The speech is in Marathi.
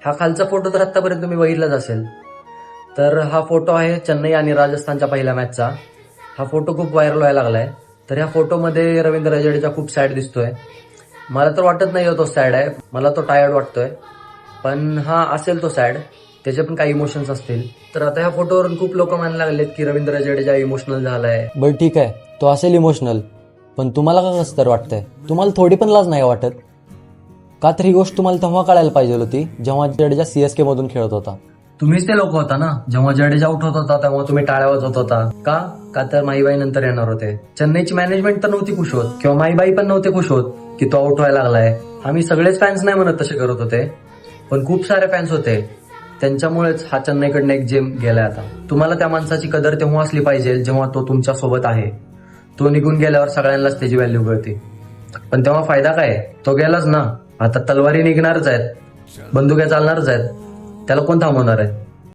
हा खालचा फोटो तर आतापर्यंत तुम्ही बघितलाच असेल. तर हा फोटो आहे चेन्नई आणि राजस्थानच्या पहिल्या मॅचचा. हा फोटो खूप व्हायरल व्हायला लागलाय. तर ह्या फोटोमध्ये रवींद्र जडेजा खूप सॅड दिसतोय. मला तर वाटत नाही तो सॅड आहे, मला तो टायर्ड वाटतोय. पण हा असेल तो सॅड, त्याचे पण काही इमोशन्स असतील. तर आता ह्या फोटोवरून खूप लोक मानायला लागलेत की रवींद्र जडेजा इमोशनल झालाय. बरं ठीक आहे, तो असेल इमोशनल, पण तुम्हाला का कसं तर वाटतंय? तुम्हाला थोडी पण लाज नाही वाटत का? तर ही गोष्ट तुम्हाला तेव्हा कळायला पाहिजे होती जेव्हा जडेजा सीएसके मधून खेळत होता. तुम्हीच ते लोक होता ना, जेव्हा जडेजा आउट होत होता तेव्हा तुम्ही टाळ्या वाजवत होता. का तर माईबाई नंतर येणार होते. चेन्नईची मॅनेजमेंट तर नव्हती खुश होत किंवा माईबाई पण नव्हते खुश होत की तो आउट व्हायला लागलाय. आम्ही सगळेच फॅन्स नाही म्हणत तसे करत होते, पण खूप सारे फॅन्स होते. त्यांच्यामुळेच हा चेन्नईकडनं एक जेम गेलाय. आता तुम्हाला त्या माणसाची कदर तेव्हा असली पाहिजे जेव्हा तो तुमच्या सोबत आहे. तो निघून गेल्यावर सगळ्यांनाच त्याची व्हॅल्यू कळते. पण तेव्हा फायदा काय? तो गेलाच ना. आता तलवारी निघणारच आहेत, बंदुक्या चालणारच आहेत. त्याला कोण थांबवणार आहे?